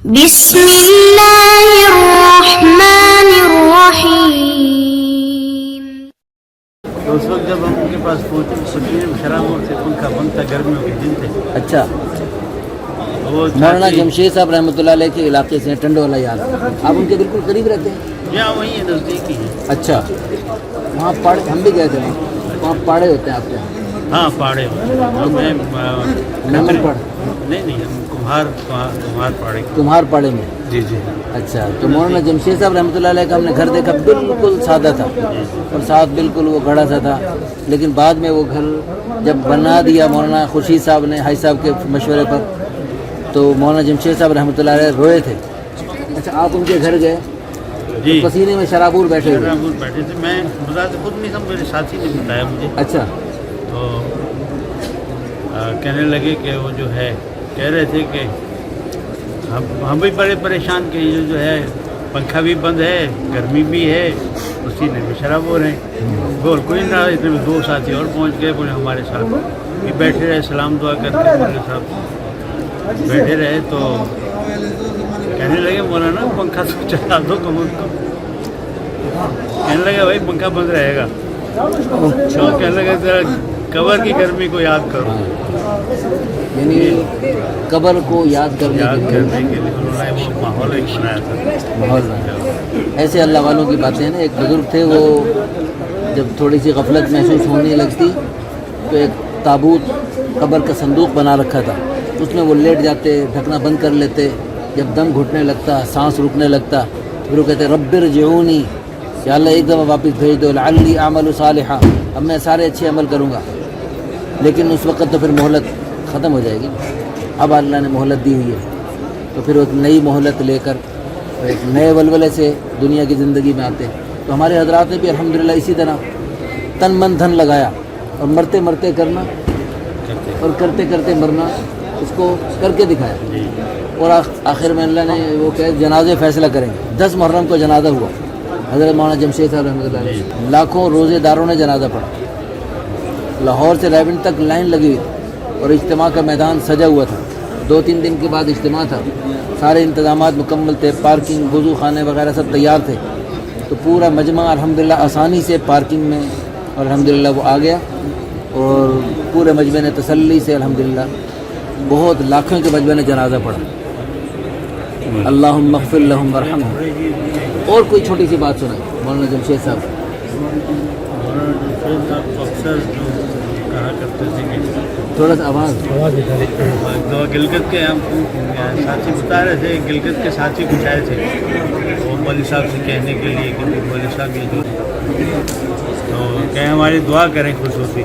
بسم اللہ الرحمن الرحیم. تو اس وقت جب ہم ان کے پاس پہنچے سبزی میں شراب اور سے پنکھا بند تھا، گرمیوں کے دن تھے. اچھا، وہ مولانا جمشید صاحب رحمۃ اللہ علیہ کے علاقے سے ٹنڈو والا یاد، آپ ان کے بالکل قریب رہتے ہیں؟ یہاں وہیں ہے، نزدیک ہی ہے. اچھا، وہاں پاڑے ہم بھی گئے تھے، وہاں پاڑے ہوتے ہیں آپ کے؟ ہاں پاڑے نمن پاڑ نہیں کمہار پاڑے. کمہار پاڑے میں؟ جی جی. اچھا، تو مولانا جمشید صاحب رحمۃ اللہ علیہ کا ہم نے گھر دیکھا، بالکل سادہ تھا اور ساتھ بالکل وہ گھڑا سا تھا، لیکن بعد میں وہ گھر جب بنا دیا مولانا خورشید صاحب نے حاج صاحب کے مشورے پر، تو مولانا جمشید صاحب رحمۃ اللہ علیہ روئے تھے. اچھا، آپ ان کے گھر گئے جی. پسینے میں شرابور بیٹھے ہوئے؟ بیٹھے تھے، میں بذات خود نہیں سب میرے ساتھی نے بتایا مجھے. اچھا، تو کہنے لگے کہ وہ جو ہے کہہ رہے تھے کہ ہم بھی بڑے پریشان کہ یہ جو ہے پنکھا بھی بند ہے، گرمی بھی ہے، اسی میں شراب ہو رہے ہیں. بول کوئی نہ، اتنے میں دو ساتھی اور پہنچ گئے، بولے ہمارے ساتھ بھی بیٹھے رہے، سلام دعا کر کے ہمارے ساتھ بیٹھے رہے. تو کہنے لگے مولانا پنکھا تو چلا دو کم از کم. کہنے لگا بھائی پنکھا بند رہے گا. تو کہنے لگا ذرا قبر کی گرمی کو یاد کرو. یعنی قبر کو یاد کرنے کے لیے انہوں نے وہ ماحول ایک بنایا تھا. ماحول بنا. ایسے اللہ والوں کی باتیں ہیں نا. ایک بزرگ تھے، وہ جب تھوڑی سی غفلت محسوس ہونے لگتی تو ایک تابوت قبر کا صندوق بنا رکھا تھا، اس میں وہ لیٹ جاتے، ڈھکنا بند کر لیتے. جب دم گھٹنے لگتا، سانس رکنے لگتا، پھر وہ کہتے رب ارجعونی، یا اللہ ایک دفعہ واپس بھیج دو، لعلی اعمل صالحا، اب میں سارے اچھے عمل کروں گا. لیکن اس وقت تو پھر مہلت ختم ہو جائے گی. اب اللہ نے مہلت دی ہوئی ہے، تو پھر ایک نئی مہلت لے کر ایک نئے ولولے سے دنیا کی زندگی میں آتے. تو ہمارے حضرات نے بھی الحمدللہ اسی طرح تن من دھن لگایا، اور مرتے مرتے کرنا اور کرتے کرتے مرنا، اس کو کر کے دکھایا. اور آخر میں اللہ نے وہ کہ جنازے فیصلہ کریں گے. 10 محرم کو جنازہ ہوا حضرت مولانا جمشید صاحب رحمۃ اللہ علیہ. لاکھوں روزے داروں نے جنازہ پڑھا. لاہور سے ریونڈ تک لائن لگی ہوئی، اور اجتماع کا میدان سجا ہوا تھا. 2-3 دن کے بعد اجتماع تھا، سارے انتظامات مکمل تھے، پارکنگ، وضو خانے وغیرہ سب تیار تھے. تو پورا مجمع الحمدللہ آسانی سے پارکنگ میں، اور الحمدللہ وہ آ گیا، اور پورے مجمع نے تسلی سے الحمدللہ بہت لاکھوں کے مجمع نے جنازہ پڑھا. اللہم اغفر لہم ورحمہم. اور کوئی چھوٹی سی بات سنائیں مولانا جمشید صاحب. اکثر جو کہا کرتے تھے کہ تھوڑا سا آواز. گلگت کے ہم ساتھی بتا رہے تھے، گلگت کے ساتھی کچھ آئے تھے وہ مولوی صاحب سے کہنے کے لیے کہ مولوی صاحب یہ جو تو کہیں ہماری دعا کریں خصوصی.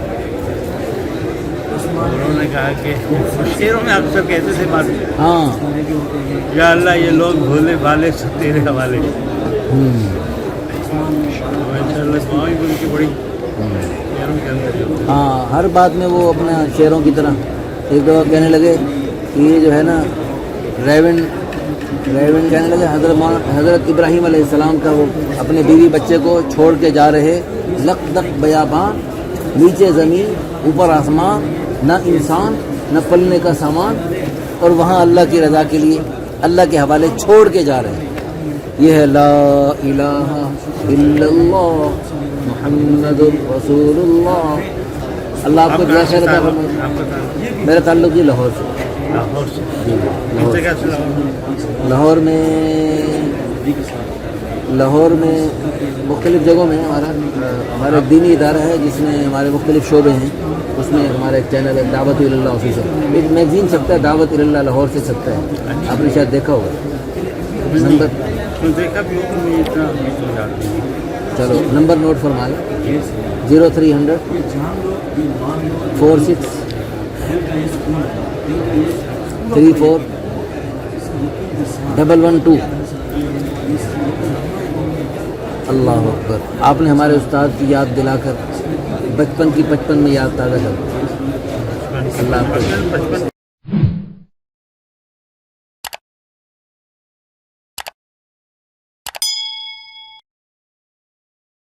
انہوں نے کہا کہ شعروں میں اکثر کہتے تھے بات، ہاں، یا اللہ یہ لوگ بھولے بھالے سب تیرے حوالے. انشاءاللہ دعائیں بھی ان کی بڑی شعروں کے اندر. ہاں، ہر بات میں وہ اپنا شعروں کی طرح. ایک دفعہ کہنے لگے کہ یہ جو ہے نا ریونڈ کہنے لگے حضرت ابراہیم علیہ السلام کا وہ اپنے بیوی بچے کو چھوڑ کے جا رہے، لق دق بیاباں، نیچے زمین اوپر آسمان، نہ انسان نہ پلنے کا سامان، اور وہاں اللہ کی رضا کے لیے اللہ کے حوالے چھوڑ کے جا رہے ہیں. یہ ہے لا الہ الا اللہ محمد رسول اللہ. اللہ آپ کو دعا خیر عطا فرمائے. میرا تعلق جی لاہور سے. لاہور میں مختلف جگہوں میں ہمارا دینی ادارہ ہے جس میں ہمارے مختلف شعبے ہیں. اس میں ہمارا ایک چینل ہے دعوت اللہ آفیسر، ایک میگزین چھپتا ہے دعوت اللہ لاہور سے چھپتا ہے، آپ نے شاید دیکھا ہوگا. نمبر چلو نمبر نوٹ فرما لیں، 0300 46 34 112. اللہ اکبر. آپ نے ہمارے استاد کی یاد دلا کر بچپن میں یاد تازہ کر. اللہ آپ کو